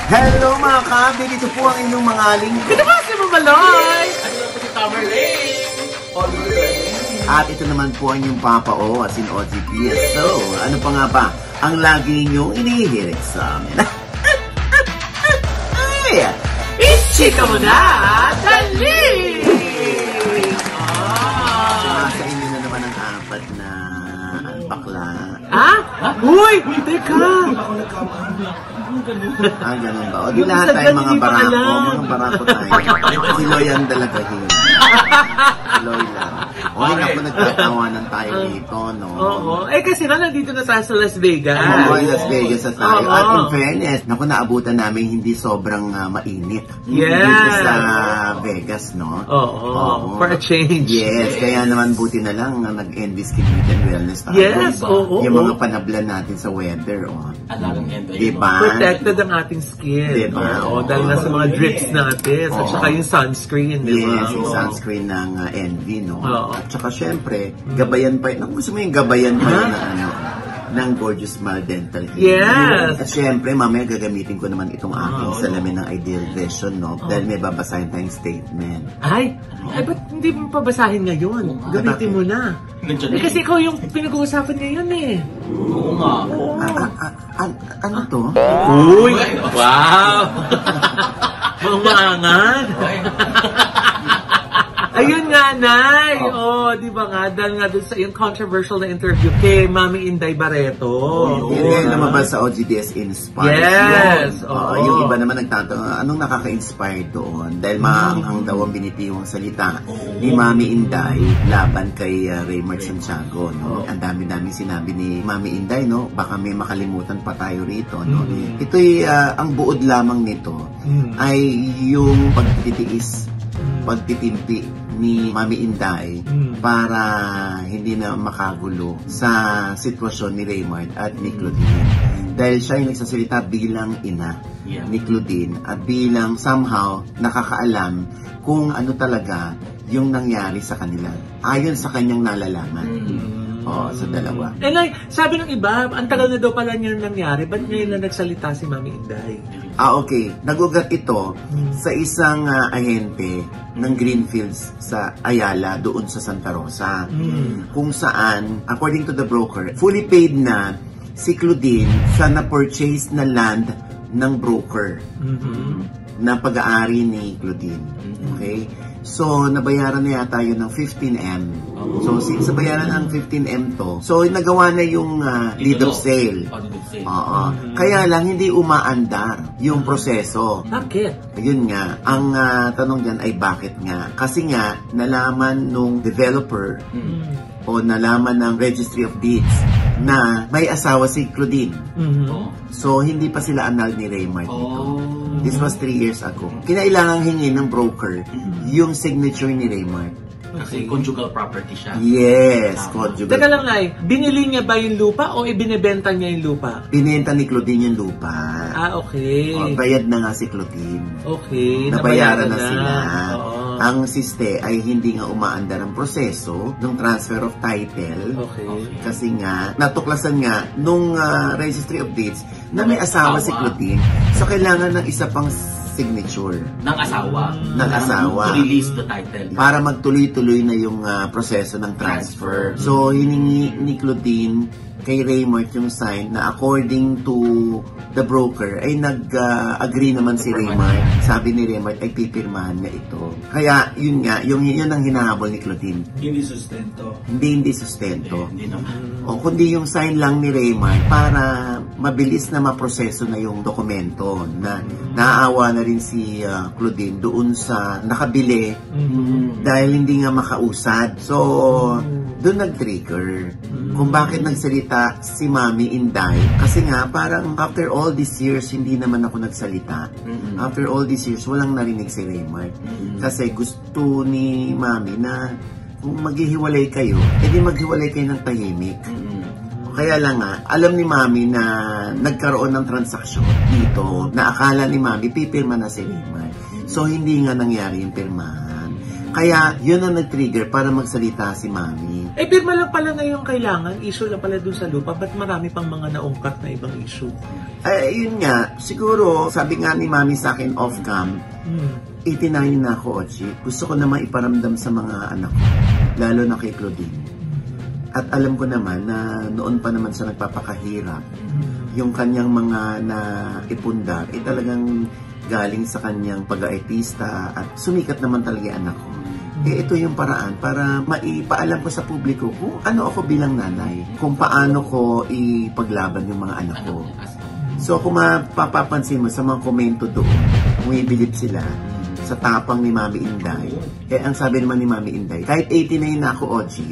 Hello mga kabig, ito po ang inyong mga lingkod. Ito ba si Mamaloy? Ano lang po si Tamerlane? At ito naman po ang inyong Papa O, as in OGP. So, ano pa nga ba ang lagi ninyong inihirit sa amin? Ay! Ichika mo na! Dali! Sa inyo na naman ang apat na bakla. Ha? Uy! Teka! Ganun ba? O di lahat tayo mga barako. Mga barako tayo. Si Loy ang dalagahin. Si Loy lang. O, naku, nagtatawanan tayo dito, no? Oo. Kasi nandito na tayo sa Las Vegas. Oo, Las Vegas na tayo. At in fairness, naku, naabutan namin hindi sobrang mainit. Yes! Dito sa Vegas, no? Oo. For a change. Yes, kaya naman buti na lang nag-end this Community and Wellness tayo. Yes, oo. Yung mga panablan natin sa weather, oh. Diba? Protected ang ating skin. Diba? Oo, dahil nasa mga drips natin. At saka yung sunscreen, diba? Yes, yung sunscreen ng Envy, no? Oo. At saka syempre, gabayan pa yun. Gusto mo yung gabayan pa yun ng Gorgeous Smile Dental Clinic. Yes! At syempre, mamaya gagamitin ko naman itong aking salamin ng Ideal Vision, no? Dahil may babasahin tayong statement. Ay, ba't hindi mo pabasahin ngayon? Gamitin mo na. Kasi ikaw yung pinag-uusapan ngayon eh. Oo nga. Ano to? Uy! Wow! Mamangan! Ayun nga, Nay! Di ba nga? Dahil nga dun sa yung controversial na interview kay Mami Inday Barreto. Yung lumabas sa OGDS Inspired. Yes! Yung iba naman nagtatanong, anong nakaka-inspire doon? Dahil maanghang daw ang binitiwang salita ni Mami Inday laban kay Raymart Santiago, no? Ang dami-dami sinabi ni Mami Inday, no? Baka may makalimutan pa tayo rito, no? Ito'y, ang buod lamang nito ay yung pagtitimpi ni Mami Inday para hindi na makagulo sa sitwasyon ni Raymart at ni Claudine. Dahil siya yung nagsasalita bilang ina ni Claudine at bilang somehow nakakaalam kung ano talaga yung nangyari sa kanila ayon sa kanyang nalalaman. Sa dalawa. Like, sabi ng iba, ang tagal na daw pala niya nangyari, ba't ngayon na nagsalita si Mami Inday? Okay. Nagugat ito sa isang ahente ng Greenfields sa Ayala, doon sa Santa Rosa. Kung saan, according to the broker, fully paid na si Claudine sa na-purchase na land ng broker na pag-aari ni Claudine. Okay? So, nabayaran na yata yun ng 15M. So, sa bayaran ng 15M to, so, nagawa na yung deed of sale. Kaya lang, hindi umaandar yung proseso. Bakit? Ayun nga. Ang tanong dyan ay bakit nga? Kasi nga, nalaman nung developer o nalaman ng Registry of Deeds na may asawa si Claudine. So, hindi pa sila anal ni Raymart nito. This was 3 years ago. Kinailangang hingin ng broker yung signature ni Raymart. Kasi conjugal property siya. Yes, conjugal. Teka lang, Nay. Binili niya ba yung lupa o ibinebenta niya yung lupa? Binenta ni Claudine yung lupa. Okay. Bayad na nga si Claudine. Okay. Nabayaran na sila. Ang siste ay hindi nga umaandar ang proseso ng transfer of title. Okay. Kasi nga, natuklasan nga nung Registry of Deeds na may asawa si Claudine. So, kailangan ng isa pang signature. Ng asawa. To release the title. Para magtuloy-tuloy na yung proseso ng transfer. So, hiningi ni Claudine kay Raymart yung sign na according to the broker ay nag-agree naman si Raymart. Sabi ni Raymart ay pipirmahan niya ito. Kaya yun nga, yun ang hinahabol ni Claudine. Hindi sustento. Hindi sustento. Hindi naman. O kundi yung sign lang ni Raymart para mabilis na maproseso na yung dokumento na naaawa na rin si Claudine doon sa nakabili dahil hindi nga makausad. So, doon nag-trigger kung bakit nagsalita si Mami Inday. Kasi nga, parang after all these years, hindi naman ako nagsalita. After all these years, walang narinig si Raymart. Kasi gusto ni Mami na kung maghihiwalay kayo, edi maghiwalay kayo ng tahimik. Kaya lang nga, alam ni Mami na nagkaroon ng transaksyon dito na akala ni Mami pipirma na si Raymart. So, hindi nga nangyari yung pirmahan. Kaya yun ang nag-trigger para magsalita si Mami. Eh, pirma lang pala na yung kailangan. Issue lang pala dun sa lupa. Ba't marami pang mga naungkat na ibang issue? Yun nga, siguro, sabi nga ni Mami sa akin off-cam, 89 na ako, Ochi. Gusto ko naman iparamdam sa mga anak ko, lalo na kay Claudine. At alam ko naman na noon pa naman sa nagpapakahirap, yung kanyang mga naipundar, talagang galing sa kanyang pag-aartista at sumikat naman talaga yung anak ko. Ito yung paraan para maipaalam ko sa publiko kung ano ako bilang nanay, kung paano ko ipaglaban yung mga anak ko. So kung mapapansin mo sa mga komento doon, bumibilip sila sa tapang ni Mami Inday. Ang sabi naman ni Mami Inday, kahit 89 na ako, Oji,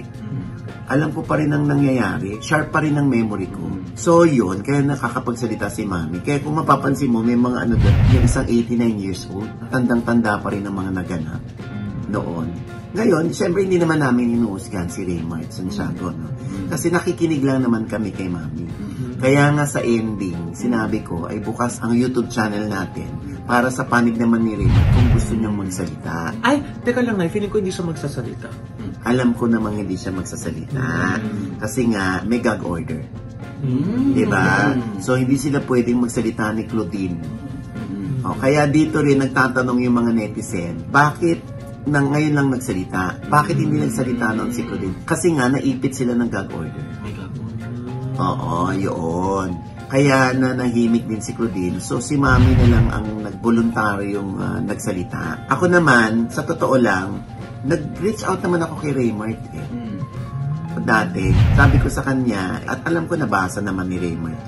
alam ko pa rin ang nangyayari, sharp pa rin ang memory ko. So yun, kaya nakakapagsalita si Mami. Kaya kung mapapansin mo, may mga ano doon, yung isang 89 years old, tandang-tanda pa rin ang mga naganap noon. Ngayon, siyempre hindi naman namin inuusgan si Raymart Santiago, no? Kasi nakikinig lang naman kami kay Mami. Kaya nga sa ending, sinabi ko ay bukas ang YouTube channel natin para sa panig naman ni Raymart kung gusto niyang magsalita. Ay, teka lang na, feeling ko hindi siya magsasalita. Alam ko namang hindi siya magsasalita. Kasi nga, may gag order. Diba? So, hindi sila pwedeng magsalita ni Claudine. Kaya dito rin nagtatanong yung mga netizen, bakit ngayon lang nagsalita? Bakit hindi nagsalita noon si Claudine? Kasi nga, naipit sila ng gag order. Oo, yun. Kaya nahimik din si Claudine. So, si Mami na lang ang nagboluntaryong nagsalita. Ako naman, sa totoo lang, nag-reach out naman ako kay Raymart dati. Sabi ko sa kanya, at alam ko nabasa naman ni Raymart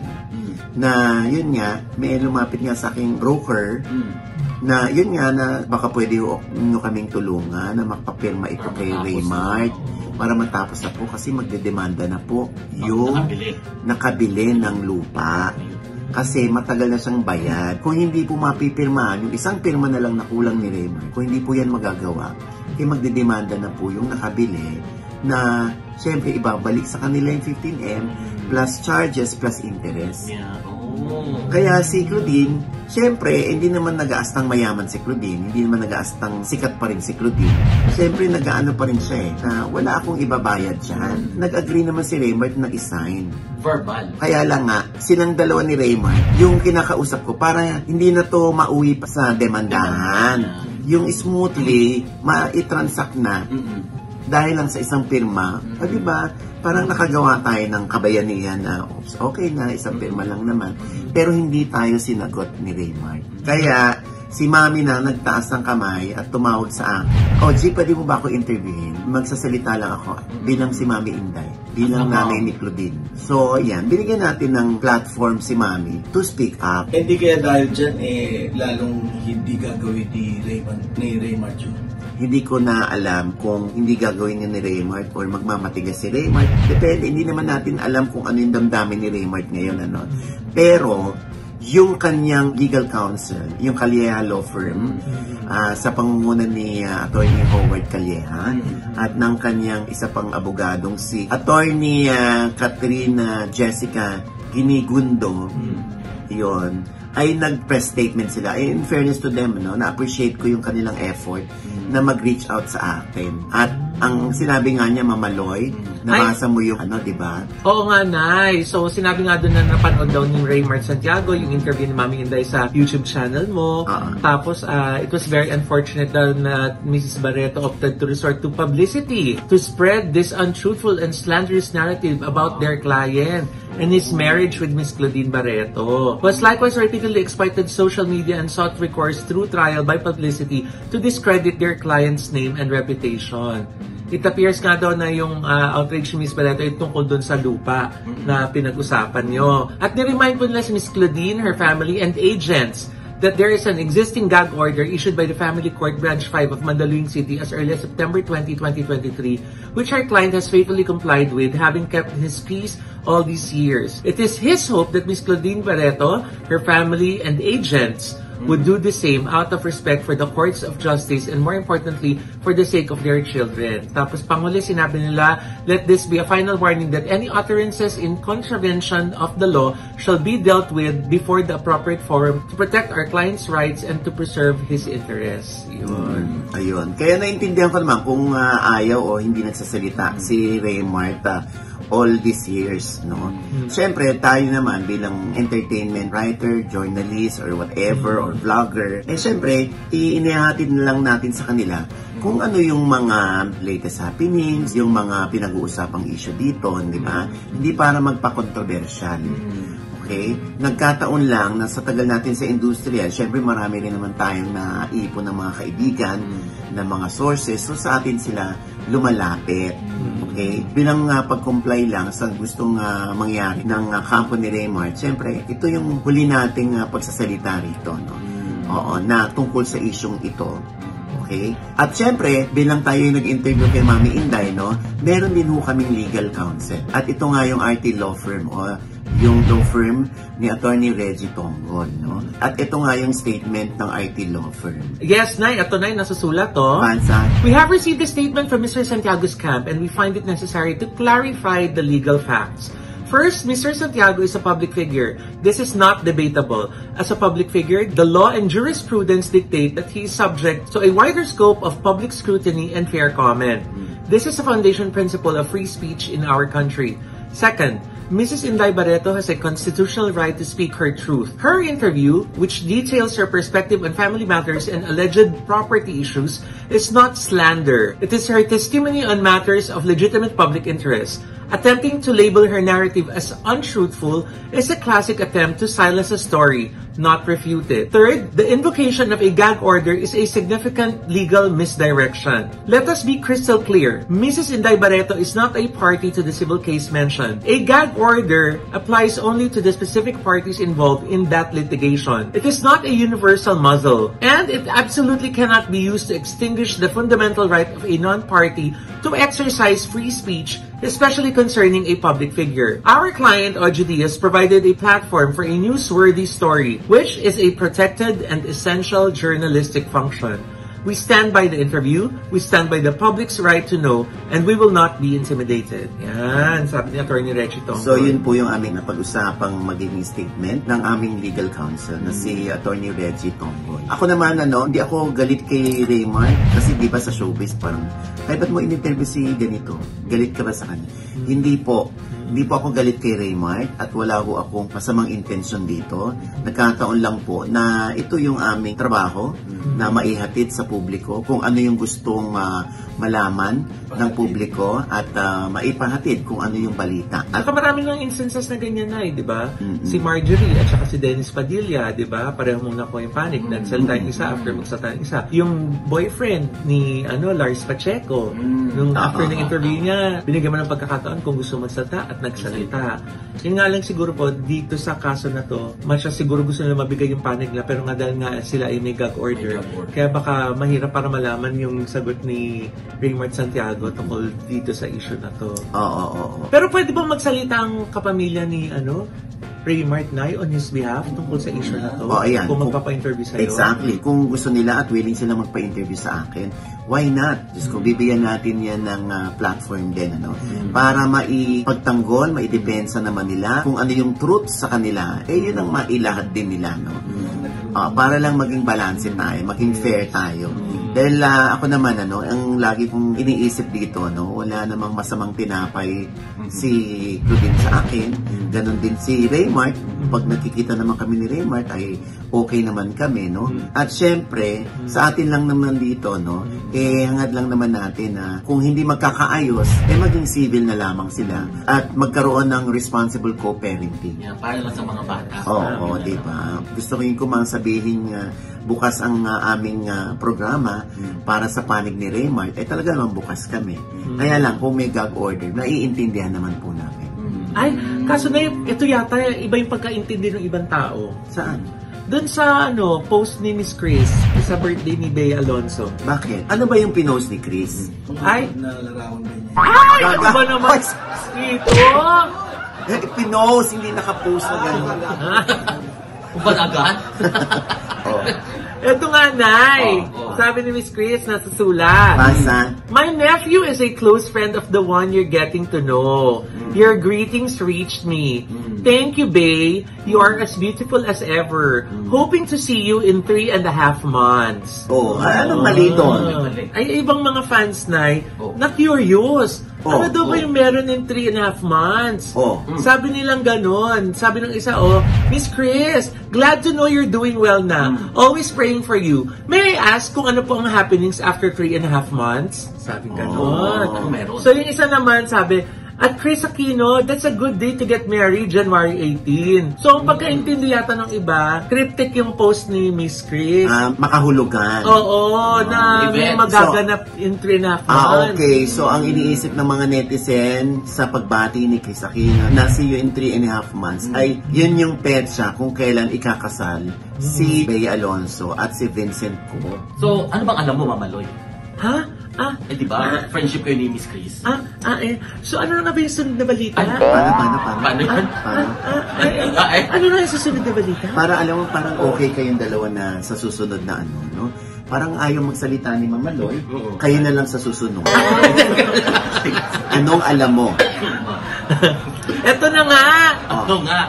na yun nga, may lumapit nga sa aking broker na yun nga na baka pwede nyo kaming tulungan na magpapirma ito kay Raymart para matapos na po kasi magdedemanda na po yung nakabili ng lupa. Kasi matagal na siyang bayad. Kung hindi po mapipirmahan, yung isang pirma na lang na kulang ni Raymart, kung hindi po yan magagawa, magdedemanda na po yung nakabili na siyempre ibabalik sa kanila yung 15M plus charges plus interest. Kaya si Claudine, siyempre, hindi naman nag-aastang mayaman si Claudine, hindi naman nag-aastang sikat pa rin si Claudine. Siyempre, nag-aano pa rin siya na wala akong ibabayad dyan. Nag-agree naman si Raymart na i-sign. Verbal. Kaya lang nga, silang dalawa ni Raymart, yung kinakausap ko, para hindi na to mauwi pa sa demandahan. Yung smoothly, ma-transact na dahil lang sa isang pirma. Diba? Parang nakagawa tayo ng kabayanihan na okay na, isang pirma lang naman. Pero hindi tayo sinagot ni Raymart. Kaya si Mami na nagtaas ng kamay at tumawag sa akin. G, pwede mo ba ako interviewin? Magsasalita lang ako bilang si Mami Inday, bilang nanay ni Claudine. So, ayan, binigyan natin ng platform si Mami to speak up. Hindi kaya dahil dyan, lalong hindi gagawin ni Raymart yun. Hindi ko na alam kung hindi gagawin niya ni Raymart or magmamatigas si Raymart. Depende, hindi naman natin alam kung ano yung damdamin ni Raymart ngayon. Pero, yung kanyang legal counsel, yung Calleja Law Firm, sa pangunguna ni Attorney Howard Calleja, at ng kanyang isa pang abogadong si Attorney Katrina Jessica Ginigundo, yun, ay nag-press statement sila. In fairness to them, na-appreciate ko yung kanilang effort na mag-reach out sa akin. At ang sinabi nga niya, Mama Loy, nabasa mo yung di ba? Oo nga, Nay. So, sinabi nga doon na napanood daw ni Raymart Santiago yung interview ni Mami Inday sa YouTube channel mo. Tapos, it was very unfortunate that Mrs. Barreto opted to resort to publicity to spread this untruthful and slanderous narrative about their client and his marriage with Miss Claudine Barreto. Was likewise repeatedly exploited social media and sought recourse through trial by publicity to discredit their client's name and reputation. It appears nga daw na yung outrage ni Miss Barreto ay tungkol dun sa lupa na pinag-usapan nyo. At niremind po nila si Miss Claudine, her family, and agents that there is an existing gag order issued by the Family Court Branch 5 of Mandaluyong City as early as September 20, 2023, which our client has faithfully complied with, having kept his peace all these years. It is his hope that Miss Claudine Barreto, her family, and agents would do the same out of respect for the courts of justice and more importantly, for the sake of their children. Tapos panguli, sinabi nila, let this be a final warning that any utterances in contravention of the law shall be dealt with before the appropriate forum to protect our client's rights and to preserve his interests. Yun. Ayun. Kaya naintindihan ko naman kung ayaw o hindi nagsasalita si Raymart all these years, no? Siyempre, tayo naman bilang entertainment writer, journalist, or whatever, or vlogger, siyempre, inihatid na lang natin sa kanila kung ano yung mga latest happenings, yung mga pinag-uusapang issue dito, di ba? Hindi para magpa-controversial. Okay? Nagkataon lang na sa tagal natin sa industriya, syempre marami rin naman tayong naipon ng mga kaibigan, ng mga sources, so sa atin sila lumalapit. Okay? Bilang pag-comply lang sa gustong mangyari ng kampo ni Raymart, syempre, ito yung huli nating pagsasalita rito, no? Oo, na tungkol sa isyong ito. Okay? At syempre, bilang tayo yung nag-interview kay Mami Inday, no, meron din ho kaming legal counsel. At ito nga yung RT Law Firm, yung law firm ni Attorney Reggie Tongon, no? At ito nga yung statement ng RT Law Firm. Yes, Nay. Ito, Nay, nasusulat, to. Bansa. We have received a statement from Mr. Santiago's camp and we find it necessary to clarify the legal facts. First, Mr. Santiago is a public figure. This is not debatable. As a public figure, the law and jurisprudence dictate that he is subject to a wider scope of public scrutiny and fair comment. This is a foundation principle of free speech in our country. Second, Mrs. Inday Barreto has a constitutional right to speak her truth. Her interview, which details her perspective on family matters and alleged property issues, is not slander. It is her testimony on matters of legitimate public interest. Attempting to label her narrative as untruthful is a classic attempt to silence a story, not refute it. Third, the invocation of a gag order is a significant legal misdirection. Let us be crystal clear. Mrs. Inday Barreto is not a party to the civil case mentioned. A gag order applies only to the specific parties involved in that litigation. It is not a universal muzzle, and it absolutely cannot be used to extinguish the fundamental right of a non-party to exercise free speech, especially concerning a public figure. Our client, Ojo Diaz, provided a platform for a newsworthy story, which is a protected and essential journalistic function. We stand by the interview, we stand by the public's right to know, and we will not be intimidated. Yan, sabi ni Attorney Reggie Tongon. So yun po yung aming napag-usapang magiging statement ng aming legal counsel na si Attorney Reggie Tongon. Ako naman, hindi ako galit kay Raymart kasi di ba sa showbiz parang, ay ba't mo in-interview si ganito? Galit ka ba sa kanya? Hindi po. Hindi po ako galit kay Raymart at wala po akong masamang intensyon dito. Nagkataon lang po na ito yung aming trabaho na maihatid sa publiko kung ano yung gustong malaman ng publiko at maipahatid kung ano yung balita. At marami ng instances na ganyan na di ba? Si Marjorie at saka si Dennis Padilla, di ba? Pareho muna ko yung panic. Nagsalita yung isa after magsalita yung isa. Yung boyfriend ni Lars Pacheco, nung after ng interview niya, binigyan mo ng pagkakataon kung gusto magsalita at nagsalita. Yun nga lang siguro po, dito sa kaso na to, masya siguro gusto nila mabigay yung panic nila, pero nga dahil nga sila ay may gag order, kaya baka mahirap para malaman yung sagot ni Raymart Santiago tungkol dito sa issue na to. Oo. Pero pwede bang magsalita ang kapamilya ni Raymart Nay on his behalf tungkol sa issue na to? Ayan. Kung magpapa-interview sa'yo? Exactly. Kung gusto nila at willing sila magpa-interview sa akin, why not? Just kung bibigyan natin yan ng platform din, para maipagtanggol, maidepensa naman nila kung ano yung truth sa kanila, yun ang mailahat din nila, para lang maging balance tayo, maging fair tayo. Dahil ako naman, ang lagi kong iniisip dito, wala namang masamang tinapay si Claudine sa akin, ganun din si Raymart. Pag nakikita naman kami ni Raymart, ay okay naman kami, At syempre, sa atin lang naman dito, hangad lang naman natin na kung hindi magkakaayos, maging civil na lamang sila at magkaroon ng responsible co-parenting. Yeah, para lang sa mga bata. Oo, diba? Gusto ko yung kumang sabihin bukas ang aming programa para sa panig ni Raymart, talaga naman bukas kami. Kaya lang, kung may gag order, naiintindihan naman po namin. Ay, kaso na ito yata, iba yung pagkaintindi ng ibang tao. Saan? Doon sa post ni Miss Chris sa birthday ni Bea Alonso. Bakit? Ano ba yung pinost ni Chris? Ay! Nalarawan din niya. Ay! Ano ba naman ito? Pinost, hindi nakapost na gano'n. Kung ba't agad? Ito nga, Nay. Sabi ni Miss Chris, nasusulat. Basa. My nephew is a close friend of the one you're getting to know. Your greetings reached me. Thank you, Bay. You are as beautiful as ever. Hoping to see you in 3.5 months. Anong mali doon? Ay, ibang mga fans na na-curious. Ano daw ba yung meron in 3.5 months? Sabi nilang ganon. Sabi ng isa, Miss Chris, glad to know you're doing well na. Always praying for you. May I ask kung ano po ang happenings after 3.5 months? Sabi ganon. So yung isa naman sabi, at Chris Aquino, that's a good day to get married, January 18. So, ang pagkaintindi yata ng iba, cryptic yung post ni Miss Chris. Makahulugan. Oo, na may magaganap in 3.5 months. Okay. So, ang iniisip ng mga netizen sa pagbati ni Chris Aquino na see you in 3.5 months ay yun yung petsa kung kailan ikakasal si Bea Alonzo at si Vincent Co. So, ano bang alam mo, Mama Loy? Ha? Di ba? Friendship kayo ni Miss Chris. So, ano na ba yung sunod na balita? Paano yan? Ano na yung susunod na balita? Para alam mo, parang okay kayong dalawa na sa susunod na ano, no? Parang ayaw magsalita ni Mama Loy, kayo na lang sa susunod. Anong alam mo? Eto na nga! Ano nga?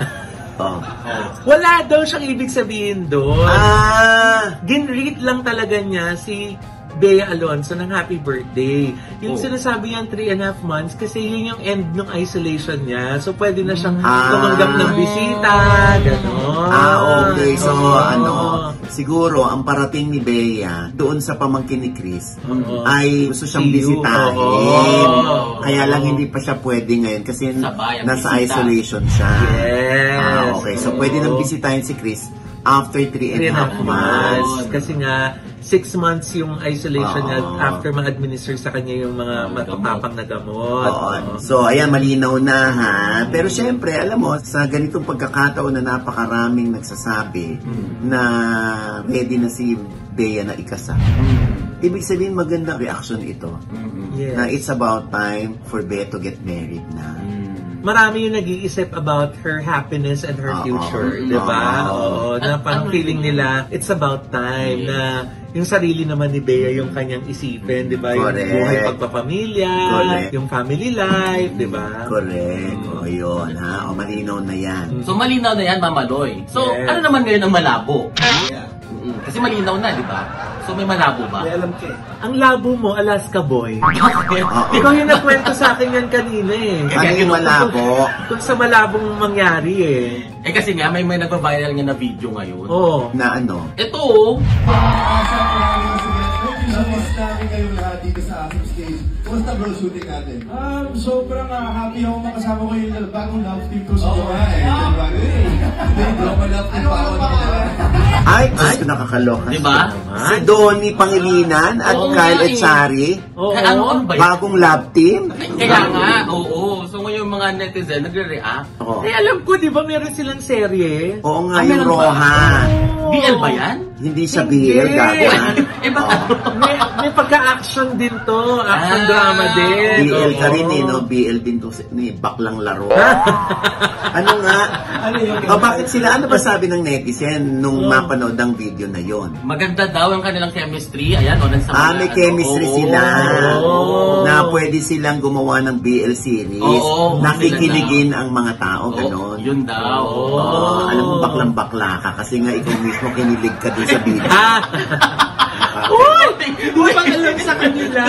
Wala daw siyang ibig sabihin doon. Ginread lang talaga niya si Bea Alonzo ng happy birthday. Yung sinasabi niyang 3.5 months kasi yun yung end ng isolation niya. So, pwede na siyang tumanggap ng bisita. Ganon. Okay. So, siguro, ang parating ni Bea doon sa pamangkin ni Chris ay gusto siyang bisitahin. Kaya lang hindi pa siya pwede ngayon kasi nasa isolation siya. Yes. Okay. So, pwede nang bisitahin si Chris after 3.5 months. Kasi nga, 6 months yung isolation niya after ma-administer sa kanya yung mga matapang na gamot. So, ayan, malinaw na ha. Pero syempre, alam mo, sa ganitong pagkakataon na napakaraming nagsasabi na ready na si Bea na ikasal. Ibig sabihin, magandang reaction ito. Na it's about time for Bea to get married na. Marami yung nag-iisip about her happiness and her future, di ba? Na parang feeling nila, it's about time na yung sarili naman ni Bea yung kanyang isipin, di ba? Yung buhay pagpapamilya, yung family life, di ba? Correct. Yun, ha? Malinaw na yan. So, malinaw na yan, Mama Loy. So, ano naman ngayon ang malabo? Kasi malinaw na, di ba? So, may malabo ba? May alam ka Ang labo mo, Alaska Boy. Ikaw yung nagkwento sa akin yan kanina eh. Ano yung malabo? Kung sa malabong mangyari eh. Kasi nga, may nagpa-viral nga na video ngayon. Na ano? Ito Kamusta kayong lahat dito sa aking stage? Kumusta bro shooting natin? Sobrang happy ako makasama ko yung bagong love team ko sa Dora Ay, nakakaloka. Diba? Si Donnie Pangilinan at Kyle Echari. Ano ba yun? Bagong love team. Kaya nga, So ngayon mga netizen nagre-react. Alam ko, di ba meron silang serye? Oo nga, yung Roha. BL ba yan? Hindi sa BL, gagawin. May pagka-action din to. Action drama din. BL ka rin no? BL din to ni Baklang Laro. Ano nga? Bakit sila? Ano ba sabi ng netizen nung mapanood ang video na yon? Maganda daw ang kanilang chemistry. Ayan, may chemistry sila. Na pwede silang gumawa ng BL series. Nakikiligin ang mga tao, gano'n. Yun daw. Alam mo, baklang-bakla ka kasi nga ikaw mismo kinilig ka din sa video. Di ba alam sa kanila?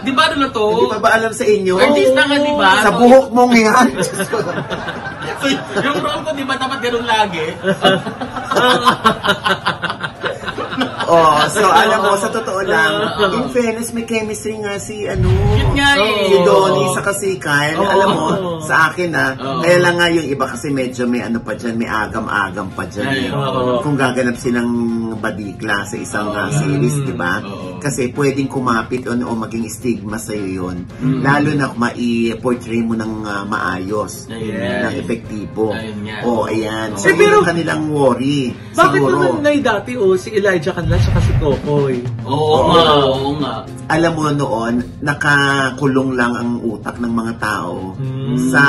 Di ba ano to? Di ba alam sa inyo? Artista ka, di ba? Sa buhok mong yan. So, yung role ko, di ba dapat ganun lagi? So alam mo, sa totoo lang, in fairness, may chemistry nga si si Donnie sa si Kyle. Alam mo, sa akin kaya lang nga yung iba kasi medyo may ano pa dyan, may agam-agam pa dyan. Kung gaganap silang badikla sa isang series, di ba? Kasi pwedeng kumapit o maging stigma sa'yo yun. Lalo na ma-i-portray mo ng maayos, ng epektibo. Ayan. So, yun ang kanilang worry. Bakit naman na dati si Elijah Canlas at si Kokoy? Oo nga. Alam mo noon, nakakulong lang ang utak utak ng mga tao sa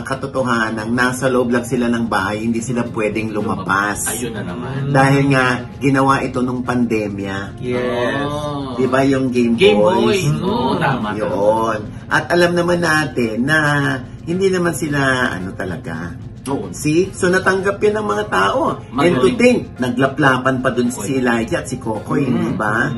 katotohanan, nasa loob lang sila ng bahay, hindi sila pwedeng lumabas. Ayun na naman. Dahil nga, ginawa ito nung pandemya. Yes. Di ba yung Game Boys? Oo, tama. Yun. At alam naman natin na hindi naman sila, talaga. Oo. See? So natanggap yan ng mga tao. And to think, naglaplapan pa dun si Elijah at si Kokoy, di ba?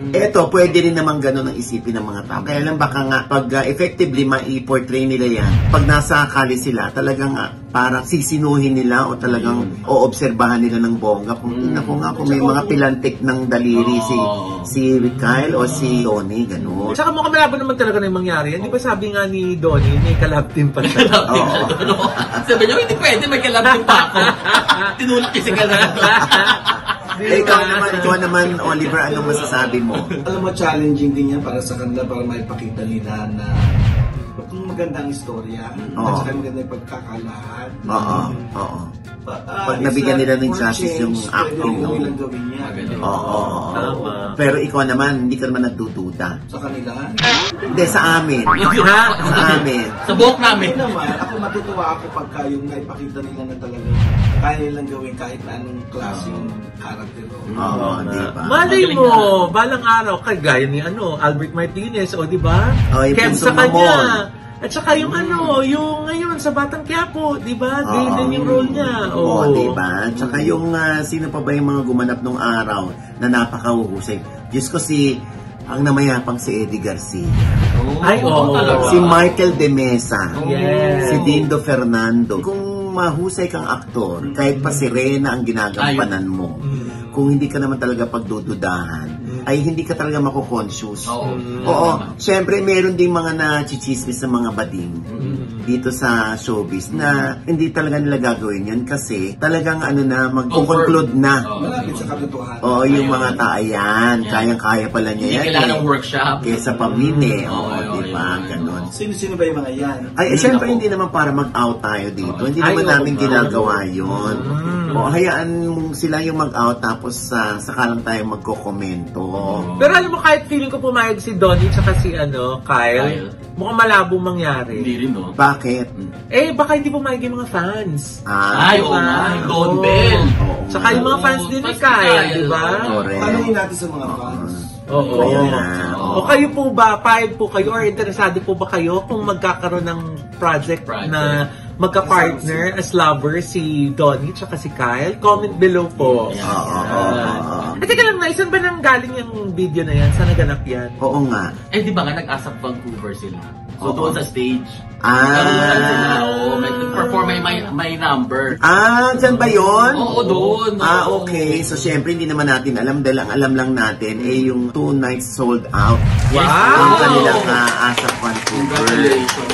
Eto, pwede rin naman ganun ang isipin ng mga tao. Kaya lang baka nga, pag effectively ma-portray nila yan, pag nasa kali sila, talagang parang sisinuhin nila o talagang oobserbahan nila ng bongga. Kung may mga pilantik ng daliri si Kyle o si Donnie, ganun. Tsaka mukhang malabo naman talaga na yung mangyari. Hindi ba sabi nga ni Donnie, may kalab team pa siya? Sabi niya, hindi pwede, may kalab team pa ako. Tinulak kasi kalab. Ikaw naman, Oliver, anong masasabi mo? Alam mo, challenging din yan para sa kanila, para maipakita nila na kung magandang istorya, at saka maganda yung pagkakalahat. Oo. Pag nabigyan nila ng justice yung acting, no? Ilang gawin niya. Pero ikaw naman, hindi ka naman nagdududa. Sa kanila? Hindi, sa amin. Sa amin. Sa buhok namin. Naman, ako matutuwa ako pagka yung naipakita nila na talagang kaya nilang gawin kahit na anong klaseng character. Di ba? Malay mo, balang araw, kagaya ni Albert Martinez, di ba? Yung sa kanya. At saka yung yung ngayon sa Batang Quiapo, di ba? Ganyan din yung role niya. Di ba? At saka yung sino pa ba yung mga gumanap nung araw na napakahuhusay. Diyos ko ang namayapang si Eddie Garcia. Si Michael De Mesa. Si Dindo Fernando. Kung mahusay kang aktor, kahit pa si Rena ang ginagampanan mo, kung hindi ka naman talaga pagdududahan, ay hindi ka talaga mako-conscious. Syempre meron ding mga nachichismis ng mga bading dito sa showbiz na hindi talaga nila gagawin yan kasi talagang mag-conclude na. Malapit sa katotohanan. Yung mga taayan, kayang-kaya pala niya yan. Hindi kailangan ng workshop. Kesa pamili. Di ba? Ganon. Sino ba yung mga yan? Ay, syempre hindi naman para mag-out tayo dito. Hindi naman namin ginagawa yun. Hayaan mong sila yung mag-out tapos saka lang tayo magko-komento. Pero alam mo, kahit feeling ko pumayag si Donnie tsaka si Kyle, mukhang malabo mangyari. Hindi rin, no? Bakit? Baka hindi pumayag yung mga fans. Oo nga, Don Bell. Tsaka yung mga fans din ni Kyle, di ba? Tanungin natin sa mga fans. O kayo po ba, payag po kayo or interesado po ba kayo kung magkakaroon ng project na magka-partner as lover si Donnie tsaka si Kyle? Comment below po. At teka lang, saan ba nang galing yung video na yan? Saan naganap yan? Oo nga. Di ba nga nag-asap Vancouver sila? So doon sa stage. Perform my number. Dyan ba yun? Oo, doon. Okay. So, syempre, hindi naman natin alam dahil ang alam lang natin yung 2 nights sold out. Wow! Ang kanilang ASAP Vancouver. Congratulations.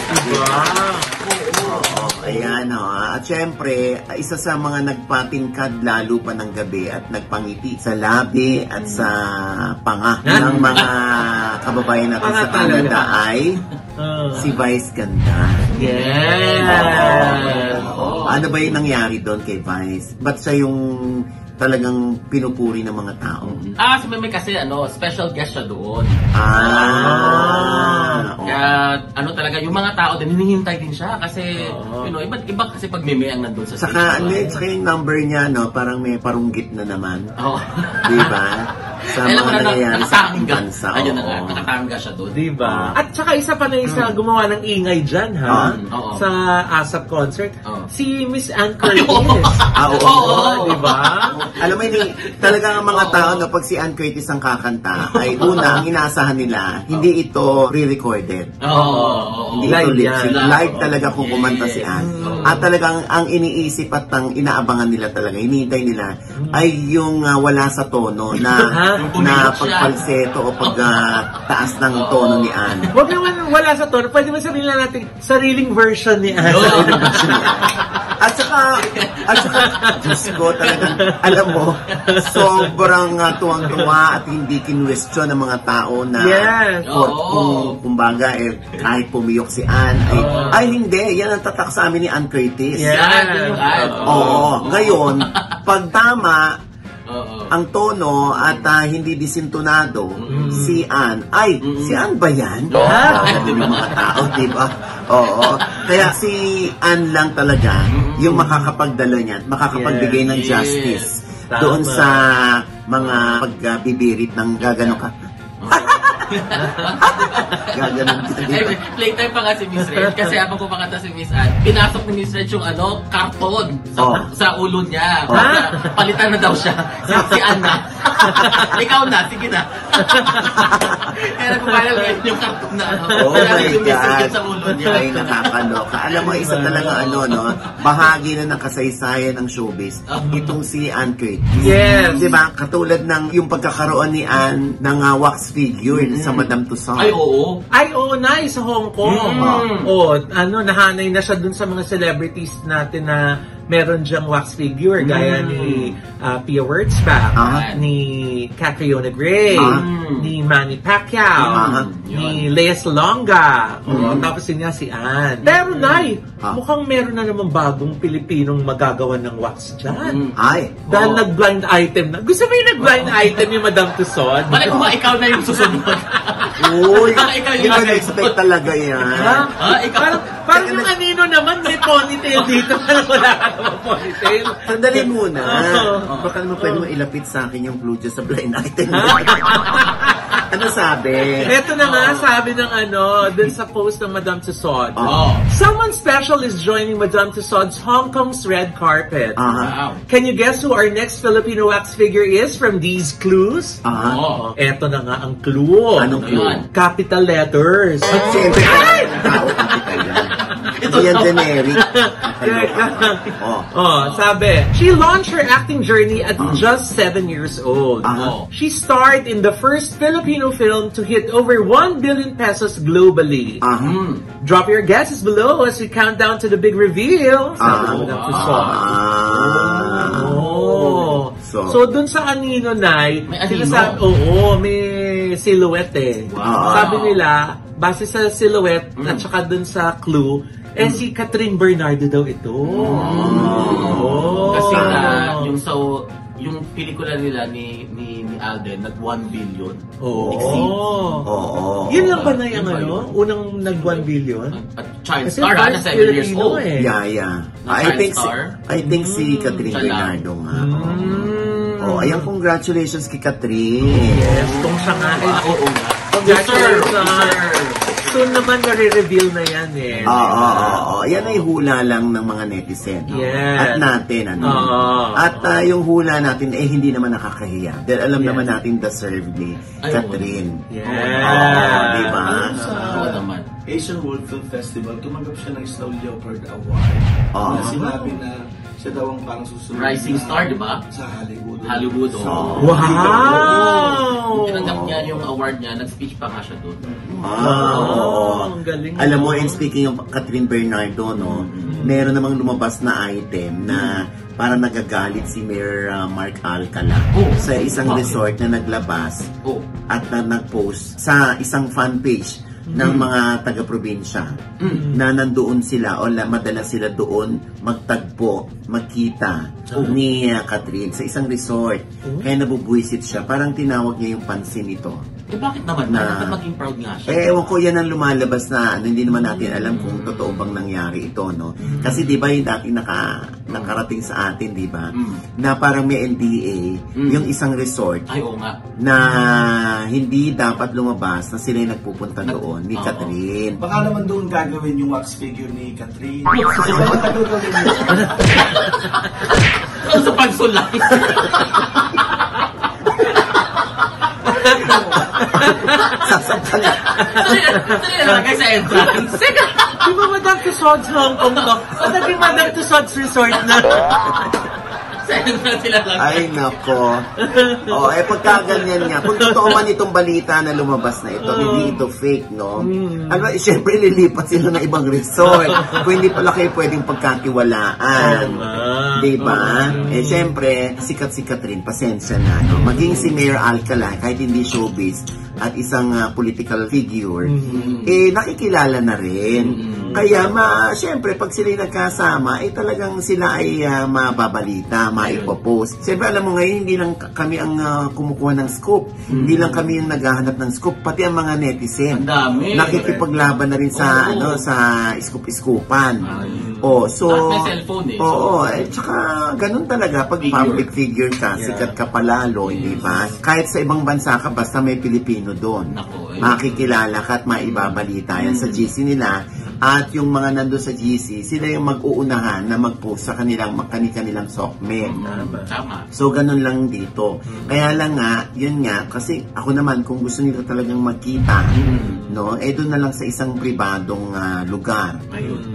Ayan, at syempre, isa sa mga nagpatingkad lalo pa ng gabi at nagpangiti sa labi at sa panga ng mga kababayan natin sa Canada ay si Vice Ganda. Ano ba yung nangyari doon kay Vice? Ba't siya yung talagang pinupuri ng mga tao? So may kasi special guest siya doon. Kaya talaga yung mga tao din hinihintay din siya kasi iba kasi pag may ang nandun sa stage. Saka yung number niya parang may parunggit na naman. Di ba? Sa mga nangyayari sa bansa. Ayun na nga, nakatangga siya doon. Di ba? At saka isa pa na gumawa ng ingay dyan, sa ASAP concert. Si Miss Ann Curtis. Di ba? Alam mo, talaga ang mga tao na pag si Ann Curtis ang kakanta, ay una, ang inaasahan nila, hindi ito pre-recorded. Hindi ito lip-sync. Live talaga kung kumanta si Ann. At talagang ang iniisip at ang inaabangan nila talaga, hinihintay nila, ay yung wala sa tono na pagpalseto o pagtaas ng tono ni Ann. Huwag naman wala sa tono. Pwede mo sabihin lang natin sariling version ni Ann. At saka, Diyos ko, talagang, alam mo, sobrang tuwang-tuwa at hindi kinwestiyon ng mga tao na kumbaga, kahit pumiyok si Ann, ay hindi, yan ang tatak sa amin ni Ann Curtis. Yan. Ngayon, pag tama, ang tono at hindi disintonado, si Ann. Si Ann ba yan? Yung mga tao, diba? Oo. Kaya si Ann lang talaga yung makakapagdala niyan, makakapagbigay ng justice doon sa mga pagbibirit ng gaganon ka. Gaganon ka. Playtime pa nga si Miss Red kasi habang kumakanta si Miss Ann, pinasok ni Miss Red yung karton sa ulo niya. Palitan na daw siya. Si Ann na. Ikaw na, sige na. Kaya nagpapalal yung karton na Oh my God. sa ulo niya. Ay, nakakaloka. Alam mo, isa talaga bahagi na ng kasaysayan ng showbiz. Itong si Ann Curtis. Yes. Diba? Katulad ng yung pagkakaroon ni Ann ng wax figure sa Madame Tussauds. Ay, oo. Ay, oo na, sa Hong Kong. Nahanay na siya dun sa mga celebrities natin na meron diyang wax figure, gaya ni Pia Wurtzbach, ni Catriona Gray, ni Manny Pacquiao, ni Lea Salonga, tapos yun nga si Ann. Pero Nay, mukhang meron na naman bagong Pilipinong magagawa ng wax dyan. Dahil nag-blind item na. Gusto mo yung nag-blind item yung Madame Tussauds? Balik mo, ikaw na yung susunod. Uy, hindi ko na-expect talaga yan. Parang yung anino naman, may ponytail dito. Wala ka naman ponytail. Sandali muna. Baka naman pwede mo ilapit sa akin yung clue sa blind item. Ano sabi? Ito na nga, sabi ng dun sa post ng Madame Tussauds. Someone special is joining Madame Tussauds' Hong Kong's red carpet. Can you guess who our next Filipino wax figure is from these clues? Ito na nga ang clue. Anong clue? Capital letters. Siyempre, ito yan generic. Sabi, she launched her acting journey at just 7 years old. She starred in the first Filipino film to hit over 1 billion pesos globally. Drop your guesses below as we count down to the big reveal. Sabi ng Tussauds. So, dun sa anino, Nay, may silhouette eh. Sabi nila, base sa silhouette at saka dun sa clue, si Catherine Bernardo daw ito. Kasi yung pelikula nila ni Alden, nag-1 billion. Yun lang ba na yung unang nag-1 billion? At child star, na 7 years old. Yeah. I think si Catherine Bernardo nga. Ayan, congratulations kay Catherine. Yes, kung siya nga. Congratulations. Soon naman nare-reveal na yan eh. Yan ay hula lang ng mga netizen. Yes. At natin, At yung hula natin, hindi naman nakakahiya. Dahil alam naman natin deserve ni Catherine. Diba? Naman. Asian World Film Festival, tumanggap siya ng Snow Leopard Award. Sinabi na siya daw ang parang susunod rising star, di ba? Sa Hollywood. Wow! Tinanggap niya yung award niya, nag-speech pa nga siya doon. Ang galing. Alam mo, and speaking of Catherine Bernardo, meron namang lumabas na item na parang nagagalit si Mayor Mark Alcala sa isang resort na naglabas at nag-post sa isang fan page ng mga taga-probinsya na nandoon sila o madala sila doon magtagpo, magkita ni Catherine sa isang resort. Kaya nabubuisit siya. Parang tinawag niya yung pansin nito. Bakit naman? Dapat maging proud nga siya. Ewan ko, yan ang lumalabas na hindi naman natin alam kung totoo bang nangyari ito, no? Kasi di ba yung dati nakarating sa atin, di ba? Na parang may NDA, yung isang resort na hindi dapat lumabas na sila yung nagpupunta doon ni Catherine. Baka naman doon gagawin yung wax figure ni Catherine. Sa pagsulang. Sasabtan na. Nalagay sa entrance. Di ba Madame Tussauds Hong Kong to? O naging Madame Tussauds Resort na? Sa entrance sila lang. Ay, nako. Pagkaganyan nga. Kung totoo man itong balita na lumabas na ito, hindi ito fake, no? Siyempre, lilipat sila ng ibang resort. Kung hindi pala kayo pwedeng pagkatiwalaan. Diba? Siyempre, sikat si Catherine, pasensya na, no? Maging si Mayor Alcala, kahit hindi showbiz, at isang political figure, nakikilala na rin Kaya syempre, pag sila nagkasama, talagang sila ay mababalita, maipopost. Siyempre, alam mo ngayon, hindi lang kami ang kumukuha ng scoop. Hindi lang kami yung naghahanap ng scoop, pati ang mga netizen. Ang dami. Nakikipaglaban na rin sa sa scoop-scoopan. So may cellphone tsaka ganun talaga pag public figure ka, sikat ka palalo, hindi ba? Kahit sa ibang bansa ka, basta may Pilipino doon. Makikilala ka at maibabalita yan sa GC nila. At yung mga nando sa GC, sila yung mag-uunahan na mag-post sa kanilang sockmail. Tama. So, ganun lang dito. Kaya lang nga, yun nga, kasi ako naman, kung gusto nila talagang magkita, no, doon na lang sa isang pribadong lugar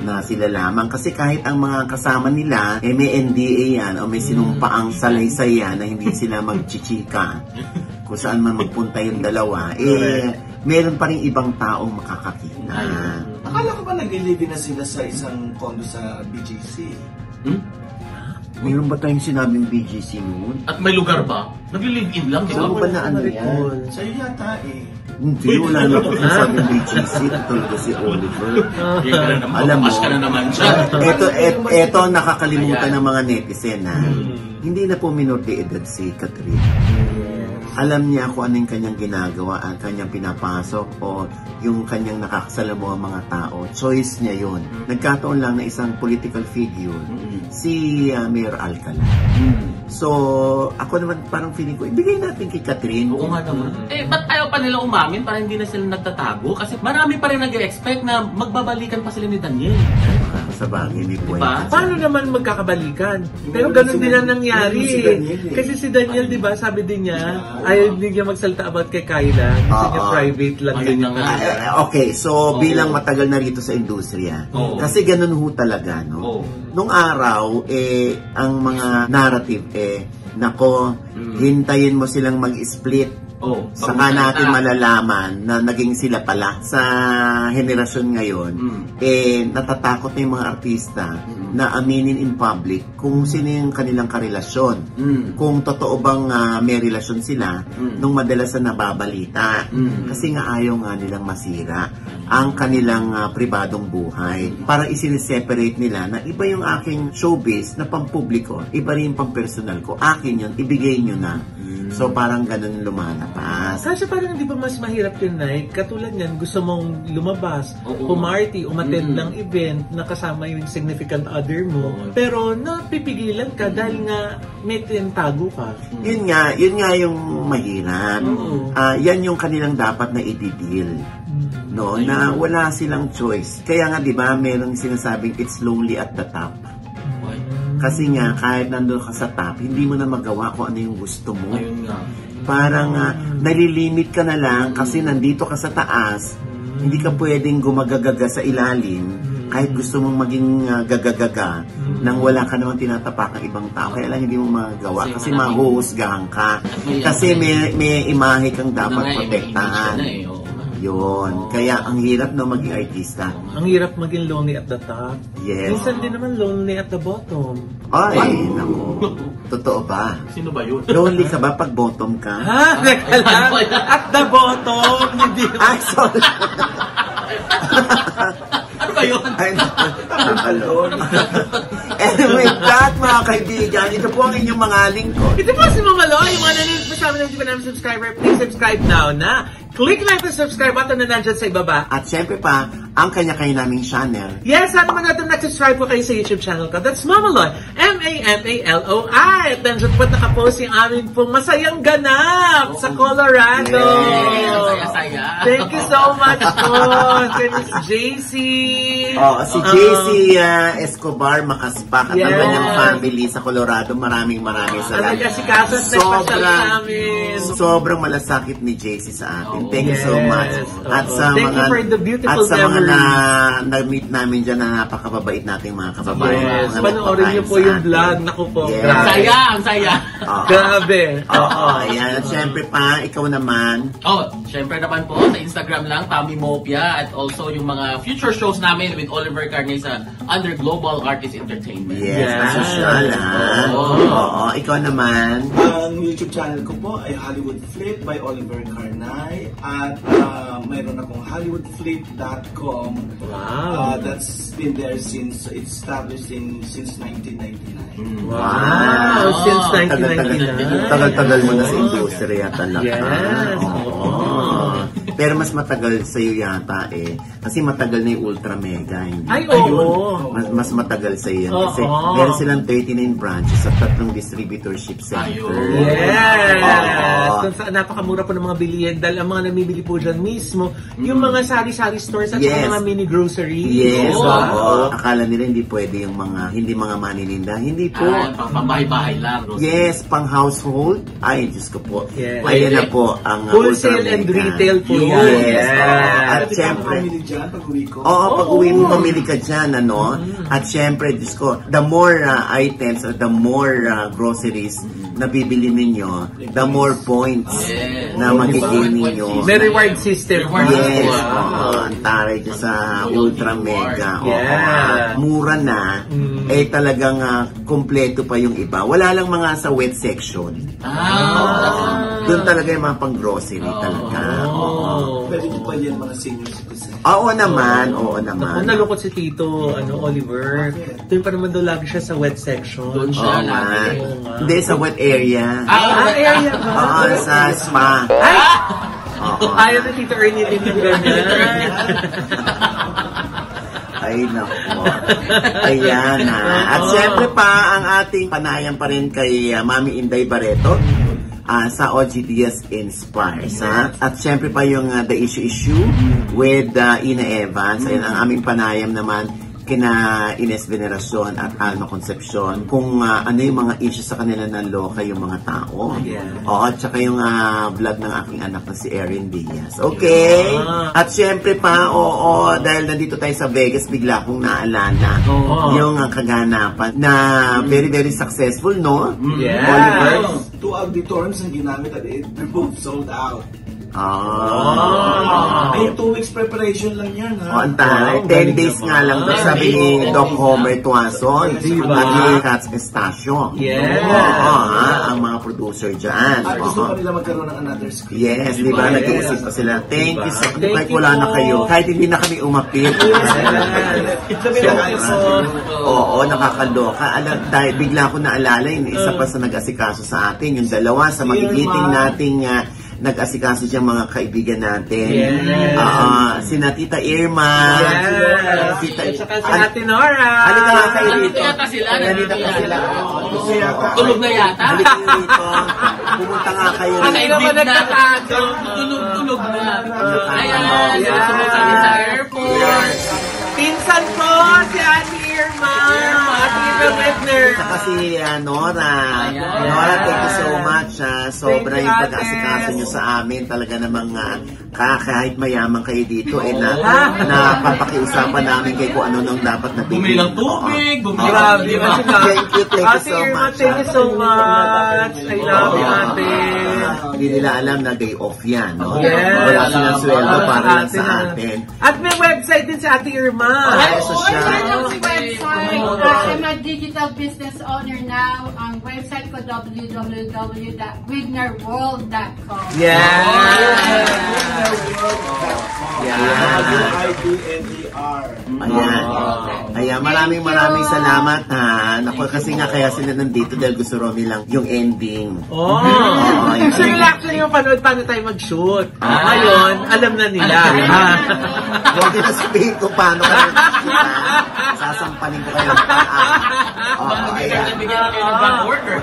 na sila lamang. Kasi kahit ang mga kasama nila, may NDA yan o may sinumpaang salaysay yan na hindi sila magchichika. Kung saan man magpunta yung dalawa, meron pa rin ibang taong makakakita. Akala ko ba nag-live na sila sa isang condo sa BGC? Meron ba tayong sinabing BGC noon? At may lugar ba? Nag-live-in lang, di ba? Saan ba na yan? Sa'yo yata Hindi, wala na ito kung sabing BGC. Talaga si Oliver. Alam mo, ka na naman siya. Ito nakakalimutan ng mga netizen na hindi na po minor de edad si Catherine. Alam niya kung ano yung kanyang ginagawa, ang kanyang pinapasok o yung kanyang nakakasalamuha mga tao. Choice niya yun. Nagkataon lang na isang political figure, si Mayor Alcala. So, ako naman parang feeling ko, ibigay natin kay Catherine. Oo nga naman. Ba't ayaw pa nila umamin? Parang hindi na sila nagtatago? Kasi marami pa rin nag-expect na magbabalikan pa sila ni Daniel. Sa bagay, may point. Paano naman magkakabalikan? Pero ganun din ang nangyari. Kasi si Daniel, di ba, sabi din niya, ayaw din niya magsalita about kay Kyla. Kasi niya private lang din. Okay, so bilang matagal na rito sa industriya, kasi ganun ho talaga, no? Nung araw, ang mga narrative, nako, hintayin mo silang mag-split. Saka natin malalaman na naging sila pala. Sa henerasyon ngayon, natatakot na yung mga artista na aminin in public kung sino yung kanilang karelasyon. Kung totoo bang may relasyon sila nung madalas na nababalita. Kasi nga ayaw nga nilang masira ang kanilang pribadong buhay. Parang isineseparate nila na iba yung aking showbiz na pampubliko, iba rin yung pampersonal ko. Akin yun, ibigay nyo na. So parang ganun lumalapas. Kasi parang di ba mas mahirap yun, Nay? Katulad yan, gusto mong lumabas, pumarty, umattend ng event, nakasama yung significant other mo, pero napipigilan ka dahil nga may tinatago ka. Yun nga yung mahirap. Yan yung kanilang dapat na i-deal. No, na wala silang choice. Kaya nga di ba merong sinasabing it's lonely at the top. Kasi nga, kahit nandun ka sa top, hindi mo na magawa kung ano yung gusto mo. Parang nalilimit ka na lang kasi nandito ka sa taas, hindi ka pwedeng gumagagaga sa ilalim kahit gusto mong maging gagagaga nang wala ka naman tinatapakang ibang tao. Kaya lang hindi mo magawa kasi mahuhusgahan ka. Kasi may imahe kang dapat protektahan. Yun. Kaya ang hirap na maging artista. Ang hirap maging lonely at the top. Yes. Minsan din naman lonely at the bottom. Ay, naku. Totoo ba? Sino ba yun? Lonely ka ba pag bottom ka? Ha? At the bottom. Hindi. Ay, sorry. Ano ba yun? Ay, nakalon. Anyway, that mga kaibigan, ito po ang inyong mga lingkod. Ito po si Mama Lo, yung mga nanonood pa sa amin ng di pa namin subscriber. Please subscribe now na. Click like the subscribe button na nandyan sa ibaba. At syempre pa, ang kanya-kanya naming channel. Yes, sana man natin nag-subscribe po kayo sa YouTube channel ko. That's Mama Lo, M-A-M-A-L-O-I. At nandiyan po nakapost yung amin pong masayang ganap sa Colorado. Yes, saya-saya. Thank you so much po. Kay Miss JC. Si JC Escobar Makaspak at ang kanyang family sa Colorado. Maraming salamat. Sobrang malasakit ni JC sa atin. Thank you so much. At sa Thank you for the beautiful mga na-meet namin dyan na napakababait nating mga kababayan. Yes, panoorin niyo po yung vlog. Naku po. Yes. Ang saya. Grabe. Ayan. At syempre pa, ikaw naman. Syempre naman po, sa Instagram lang, Pamimopia, at also yung mga future shows namin with Oliver Carne sa Under Global Artist Entertainment. Yes, social. Ikaw naman. Ang YouTube channel ko po ay Hollywood Flip by Oliver Carnay. At mayroon akong hollywoodflip.com Pom. Wow. That's been there since it's established since 1999. Wow! Since 1999. Tagal-tagal mo na sa industriya talaga. Yes. Pero mas matagal sa'yo yata kasi matagal na yung Ultra Mega. Ay, oo. Mas matagal sa'yo yan. Kasi meron silang 39 branches at 3 distributorship center. Yes! Napakamura po ng mga bilihin dahil ang mga namimili po dyan mismo, yung mga sari-sari stores at mga mini groceries. Yes, akala nila hindi pwede yung hindi mga manininda. Hindi po. Pambahay-bahay lang. Yes, pang household. Ay, Diyos ko po. Yes. Ayan na po ang wholesale and retail po. Yes. At Pwede syempre, ka mamili dyan pag uwi ko. pag uwi mo, mamili ka dyan, At syempre, Diyos ko, the more items or the more groceries na bibili ninyo, the more points na magiging ninyo. May reward system. Yes. Ang taray dyan sa Ultra Mega. Mura na. Talagang kompleto pa yung iba. Wala lang mga sa wet section. Doon talaga yung mga pang-grocery talaga. Pwede nyo pa yan mga senior citizen. Oo naman. Nalungkot si Tito Oliver. Doon pa naman daw lagi siya sa wet section. Doon siya lagi. Hindi, sa wet area. Area ba? Sa spa. Ayaw na Tito Ernie din yung ganyan. Ay, nako. Ayan At syempre pa, ang ating panayam pa rin kay Mami Inday Barreto sa OGDS Inspires. At syempre pa yung The Issue with Ina Evans. Ayan ang aming panayam naman kina Ines Veneracion at Alma Concepcion kung ano yung mga issues sa kanila na loka yung mga tao. At saka yung vlog ng aking anak na si Erin Diaz. Okay? At syempre pa, dahil nandito tayo sa Vegas, bigla kong naalala yung kaganapan na very, very successful, no? Yes. 2 auditoriums ang ginamit at it sold out. Ay, 2 weeks preparation lang yan, ha? Ang taray. 10 days nga lang to, sabi ni Doc Homer Tuason at ni Katz Estacio. Ang mga producer dyan. At gusto pa nila magkaroon ng another script. Yes, di ba? Nag-iisip pa sila. Thank you so much. Kahit wala na kayo. Kahit hindi na kami umapit. Nakakaloka. Dahil bigla ko naalala yung isa pa sa nag-asikaso sa atin. Yung dalawa sa magigiting nating nag-asikaso siyang mga kaibigan natin. Sina Tita Irma. Saka si Ate Nora. Halika nga kayo dito. Nandito ka sila. Tulog na yata. Halika kayo dito. Pumunta nga kayo. Naman nagkakaso. Tulog na. Ayan. Sumusali sa airport. Pinsan po si Ate Irma. Ate Irma Redner. Saka si Nora. Nora, thank you so much. Sobra yung pag-asikaso nyo sa amin. Talaga namang kahit mayaman kayo dito, napapakiusapan namin kayo kung ano nang dapat na bumili ng tubig. Grabe. Thank you so much. Thank you so much. I love you, Ate. Hindi nila alam na day off yan. Wala silang sweldo para lang sa atin. At may website din si Ate Irma. I'm a digital business owner now. Ang website ko www.wignerworld.com. Ayan, maraming salamat Naku, kasi nga kaya sila nandito dahil gusto raw nilang yung ending. So yung actually yung panood paano tayo mag-shoot. Ngayon, alam na nila. Huwag din sabihin ko paano kayo mag-shoot. Sasampanin ko kayo ng paa. Bigyan kayo ng back order.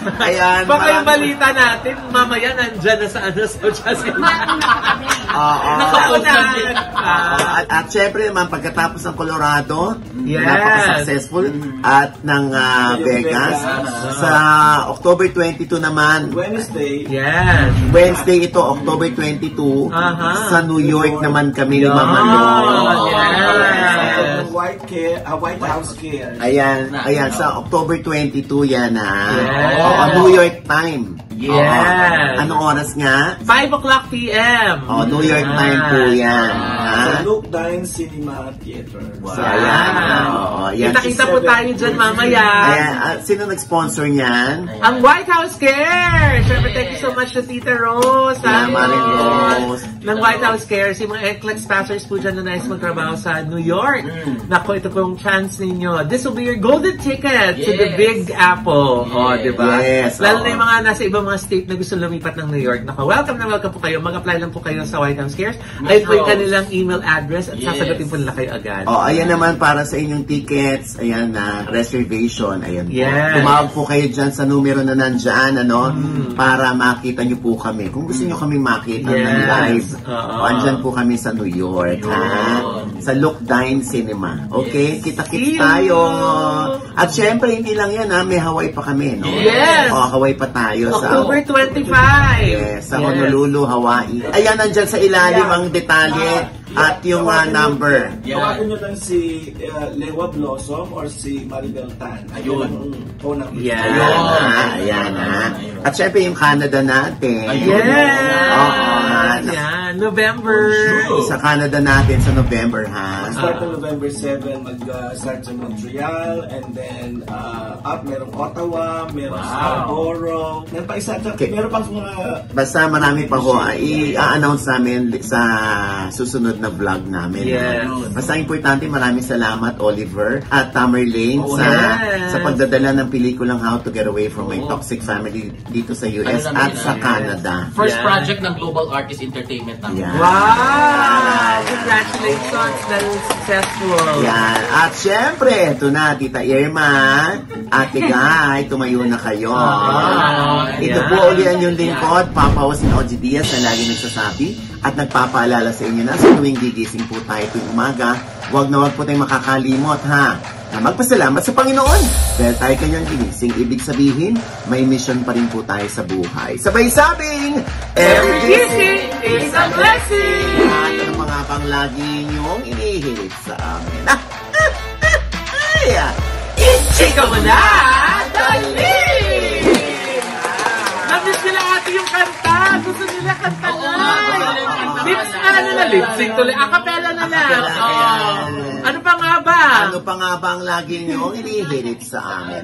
Ayan. Baka yung balita natin, mamaya nandyan na sa social media. At syempre naman, pagkatapos ng Colorado, napaka-successful, at ng Vegas, sa October 22 naman, Wednesday ito, October 22, sa New York naman kami ni Mama Lo. White House Care. Ayan, sa October 22 yan New York time. Yes. Anong oras nga? 5 o'clock p.m. New York time po yan. Sa Look Dine Cinema Theater. So, ayan. Kita-kita po tayo dyan mamaya. Ayan. Sino nag-sponsor niyan? Ang White House Care! Siyempre, thank you so much to Tita Rose. Maring Rose. Ng White House Care. Si mga NCLEX passers po dyan na nais magtrabaho sa New York. Naku, ito pong chance ninyo. This will be your golden ticket to the Big Apple. Diba? Yes. Lalo na yung mga nasa ibang mga state na gusto lumipat ng New York. Naku, welcome na welcome po kayo. Mag-apply lang po kayo sa White House Care. Ayun po yung kanilang email address at sasagutin po nila kayo agad. Ayan naman para sa inyong tickets. Ayan na, reservation. Ayan po. Yes. Tumawag po kayo dyan sa numero na nandyan, para makita nyo po kami. Kung gusto nyo kaming makita ng live, andyan po kami sa New York, sa Look Dine Cinema. Okay? Kita-kits tayo. At syempre, hindi lang yan, may Hawaii pa kami, no? Yes! Hawaii pa tayo. October 25! Yes, sa Honolulu, Hawaii. Ayan, nandyan sa ilalim ang detalye at yung number. Tawagan nyo lang si Lewa Blossom or si Maribel Tan. Ayun. Ayan. At syempre yung Canada natin. November. Sa Canada natin sa November, Start ng November 7, mag-start sa Montreal, and then merong Ottawa, merong Scarborough, meron pa isa, meron pa mga... Basta marami pa ho, i-announce namin sa susunod na vlog namin. Basta importante, maraming salamat Oliver at Tamerlane sa pagdadala ng pelikulang How to Get Away from My Toxic Family dito sa US at sa Canada. First project ng Global Artist Entertainment. Wow! Congratulations! That was successful. Yan. At syempre, ito na, Tita Irma, Ate Guy, tumayo na kayo. Ito po uli ang yung lingkod, Papa Osin Oji Diaz na lagi nagsasabi at nagpapaalala sa inyo na sa tuwing gigising po tayo tuwing umaga, huwag na huwag po tayong makakalimot, na magpasalamat sa Panginoon. Dahil tayo kanyang ginising, ibig sabihin, may mission pa rin po tayo sa buhay. Sabay sabing, every gising is a blessing! At ano mga bang lagi niyong inihilit sa amin? Ichika mo na! Dali! Namiss nila ate yung kanta. Gusto nila kanta na. Lip-sync tuloy. Acapella na lang. Ano pa nga ba? Ano pa nga ba ang lagi niyong inihilit sa amin?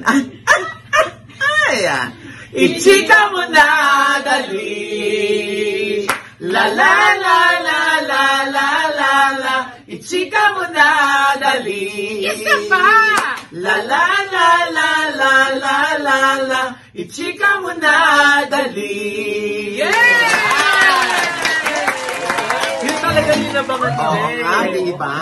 Ichika mo na, dali. La la la la la la la la. Ichika mo na, dali. Isa pa. La la la la la la la la. Ichika mo na, dali. Yun talaga yung nabangan din. Diba?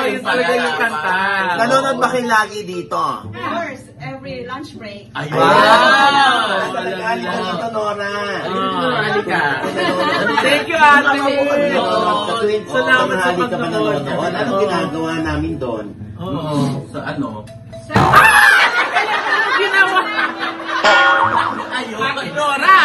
Yun talaga yung kanta. Nanonood ba kayo lagi dito? Of course, every lunch break. Wow! Talagali ka dito, Nora. Halika. Thank you, ate. Salamat sa pagkakanood. Anong ginagawa namin doon? Sa ano? Ginawa. Ayun. Nora.